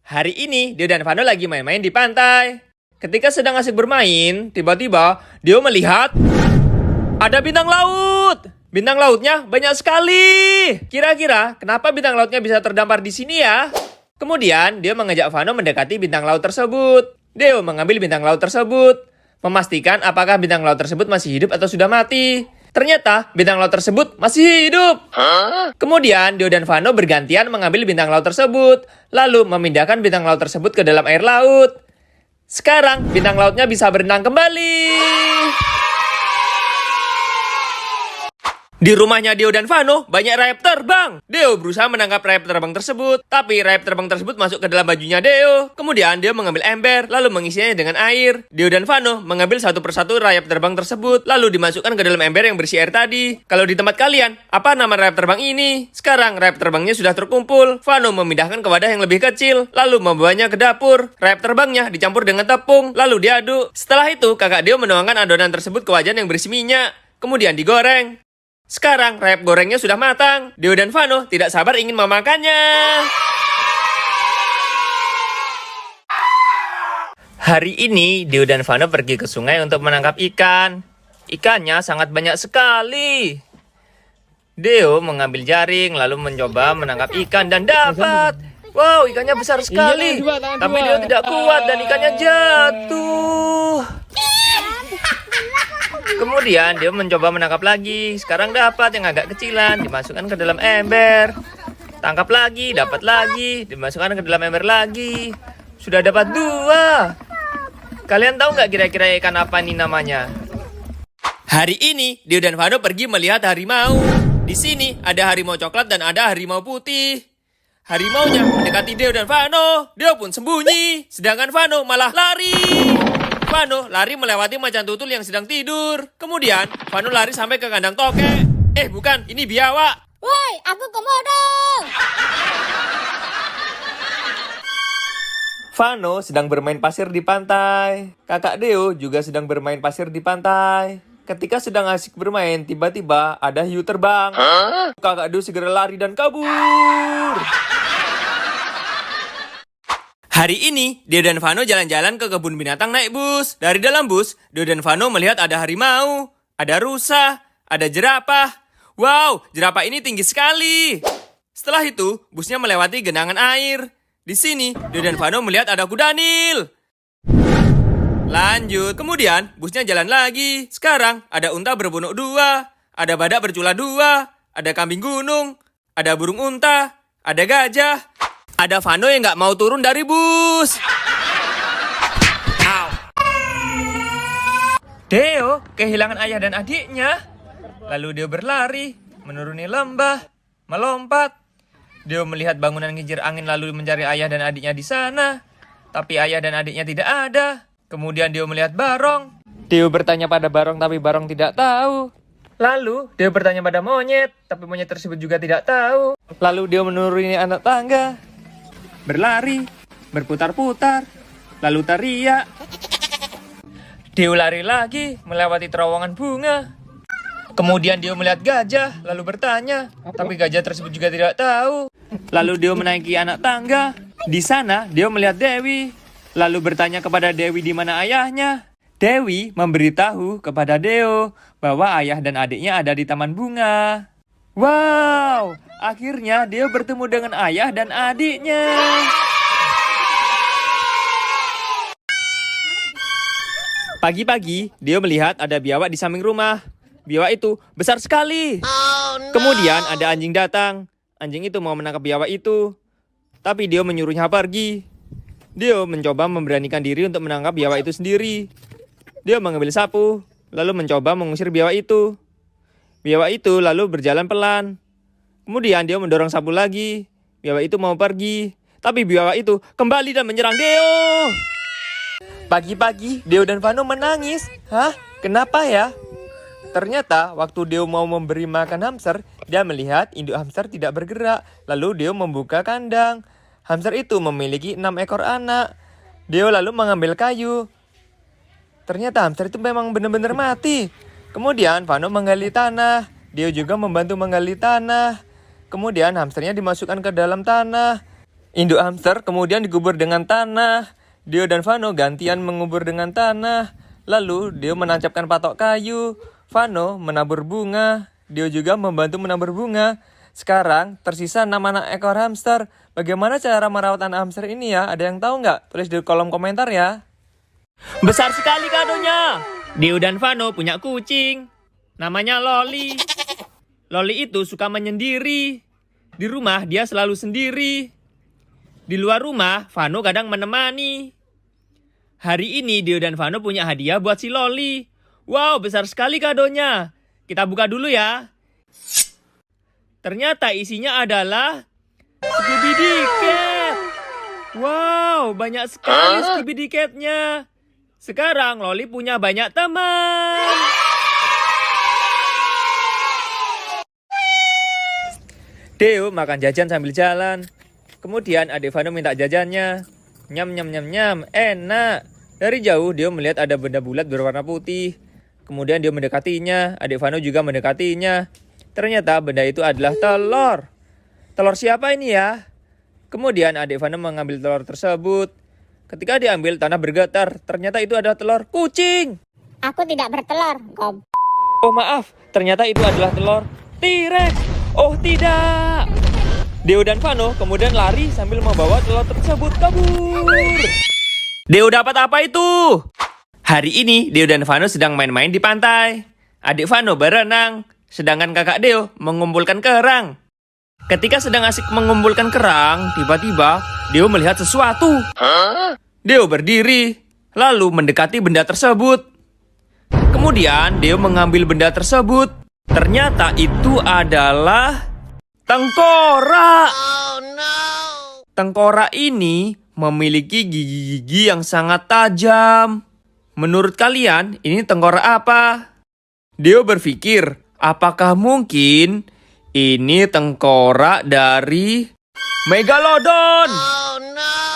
Hari ini Dio dan Vano lagi main-main di pantai. Ketika sedang asik bermain, tiba-tiba Dio melihat ada bintang laut. Bintang lautnya banyak sekali. Kira-kira kenapa bintang lautnya bisa terdampar di sini ya? Kemudian Dio mengajak Vano mendekati bintang laut tersebut. Dio mengambil bintang laut tersebut, memastikan apakah bintang laut tersebut masih hidup atau sudah mati. Ternyata bintang laut tersebut masih hidup. Kemudian Dio dan Vano bergantian mengambil bintang laut tersebut, lalu memindahkan bintang laut tersebut ke dalam air laut. Sekarang bintang lautnya bisa berenang kembali. Di rumahnya Dio dan Vano banyak rayap terbang. Dio berusaha menangkap rayap terbang tersebut, tapi rayap terbang tersebut masuk ke dalam bajunya Dio. Kemudian Dio mengambil ember, lalu mengisinya dengan air. Dio dan Vano mengambil satu persatu rayap terbang tersebut, lalu dimasukkan ke dalam ember yang berisi air tadi. Kalau di tempat kalian, apa nama rayap terbang ini? Sekarang rayap terbangnya sudah terkumpul. Vano memindahkan ke wadah yang lebih kecil, lalu membawanya ke dapur. Rayap terbangnya dicampur dengan tepung, lalu diaduk. Setelah itu, kakak Dio menuangkan adonan tersebut ke wajan yang berisi minyak, kemudian digoreng. Sekarang rayap gorengnya sudah matang. Dio dan Vano tidak sabar ingin memakannya. Hari ini Dio dan Vano pergi ke sungai untuk menangkap ikan. Ikannya sangat banyak sekali. Dio mengambil jaring lalu mencoba menangkap ikan dan dapat. Wow, ikannya besar sekali. Tapi Dio tidak kuat dan ikannya jatuh. Kemudian dia mencoba menangkap lagi. Sekarang dapat yang agak kecilan, dimasukkan ke dalam ember. Tangkap lagi, dapat lagi, dimasukkan ke dalam ember lagi. Sudah dapat 2. Kalian tahu nggak kira-kira ikan apa nih namanya? Hari ini Dio dan Vano pergi melihat harimau. Di sini ada harimau coklat dan ada harimau putih. Harimaunya mendekati Dio dan Vano. Dio pun sembunyi, sedangkan Vano malah lari. Vano lari melewati macan tutul yang sedang tidur. Kemudian, Vano lari sampai ke kandang tokek. Bukan, ini biawak. Woi, aku komodo. Vano sedang bermain pasir di pantai. Kakak Deo juga sedang bermain pasir di pantai. Ketika sedang asik bermain, tiba-tiba ada hiu terbang. Kakak Deo segera lari dan kabur. Hari ini, Dio dan Vano jalan-jalan ke kebun binatang naik bus. Dari dalam bus, Dio dan Vano melihat ada harimau, ada rusa, ada jerapah. Wow, jerapah ini tinggi sekali. Setelah itu, busnya melewati genangan air. Di sini, Dio dan Vano melihat ada kuda Nil. Lanjut, kemudian busnya jalan lagi. Sekarang ada unta berbunuk 2, ada badak bercula 2, ada kambing gunung, ada burung unta, ada gajah. Ada Vano yang nggak mau turun dari bus. Deo kehilangan ayah dan adiknya. Lalu Deo berlari, menuruni lembah, melompat. Deo melihat bangunan kincir angin lalu mencari ayah dan adiknya di sana. Tapi ayah dan adiknya tidak ada. Kemudian Deo melihat Barong. Deo bertanya pada Barong tapi Barong tidak tahu. Lalu Deo bertanya pada monyet, tapi monyet tersebut juga tidak tahu. Lalu Deo menuruni anak tangga. Berlari, berputar-putar, lalu teriak. Dio lari lagi, melewati terowongan bunga. Kemudian Dio melihat gajah, lalu bertanya. Tapi gajah tersebut juga tidak tahu. Lalu Dio menaiki anak tangga. Di sana, Dio melihat Dewi. Lalu bertanya kepada Dewi di mana ayahnya. Dewi memberitahu kepada Dio bahwa ayah dan adiknya ada di taman bunga. Wow, akhirnya Dio bertemu dengan ayah dan adiknya. Pagi-pagi, Dio melihat ada biawak di samping rumah. Biawak itu besar sekali. Kemudian ada anjing datang. Anjing itu mau menangkap biawak itu. Tapi Dio menyuruhnya pergi. Dio mencoba memberanikan diri untuk menangkap biawak itu sendiri. Dio mengambil sapu, lalu mencoba mengusir biawak itu. Biawak itu lalu berjalan pelan. Kemudian Dio mendorong sapu lagi. Biawak itu mau pergi. Tapi biawak itu kembali dan menyerang Dio. Pagi-pagi Dio dan Vano menangis. Hah? Kenapa ya? Ternyata waktu Dio mau memberi makan hamster, dia melihat induk hamster tidak bergerak. Lalu Dio membuka kandang. Hamster itu memiliki 6 ekor anak. Dio lalu mengambil kayu. Ternyata hamster itu memang benar-benar mati. Kemudian Vano menggali tanah. Dio juga membantu menggali tanah. Kemudian hamsternya dimasukkan ke dalam tanah. Induk hamster kemudian dikubur dengan tanah. Dio dan Vano gantian mengubur dengan tanah. Lalu Dio menancapkan patok kayu. Vano menabur bunga. Dio juga membantu menabur bunga. Sekarang tersisa 6 anak ekor hamster. Bagaimana cara merawat anak hamster ini ya? Ada yang tahu nggak? Tulis di kolom komentar ya. Besar sekali kadonya. Dio dan Vano punya kucing. Namanya Loli. Loli itu suka menyendiri. Di rumah dia selalu sendiri. Di luar rumah, Vano kadang menemani. Hari ini Dio dan Vano punya hadiah buat si Loli. Wow, besar sekali kadonya. Kita buka dulu ya. Ternyata isinya adalah Skibidi Cat. Wow, banyak sekali Skibidi Cat-nya. Sekarang Loli punya banyak teman. Dio makan jajan sambil jalan. Kemudian adik Vano minta jajannya. Nyam nyam nyam nyam, enak. Dari jauh Dio melihat ada benda bulat berwarna putih. Kemudian Dio mendekatinya, adik Vano juga mendekatinya. Ternyata benda itu adalah telur. Telur siapa ini ya? Kemudian adik Vano mengambil telur tersebut. Ketika diambil, tanah bergetar. Ternyata itu adalah telur kucing. Aku tidak bertelur. Oh maaf, ternyata itu adalah telur T-Rex. Oh tidak. Dio dan Vano kemudian lari sambil membawa telur tersebut kabur. Dio dapat apa itu? Hari ini Dio dan Vano sedang main-main di pantai. Adik Vano berenang, sedangkan kakak Dio mengumpulkan kerang. Ketika sedang asik mengumpulkan kerang, tiba-tiba Dio melihat sesuatu. Dio berdiri, lalu mendekati benda tersebut. Kemudian Dio mengambil benda tersebut. Ternyata itu adalah tengkorak. Oh no. Tengkorak ini memiliki gigi-gigi yang sangat tajam. Menurut kalian, ini tengkorak apa? Dio berpikir, apakah mungkin ini tengkorak dari Megalodon? Oh no.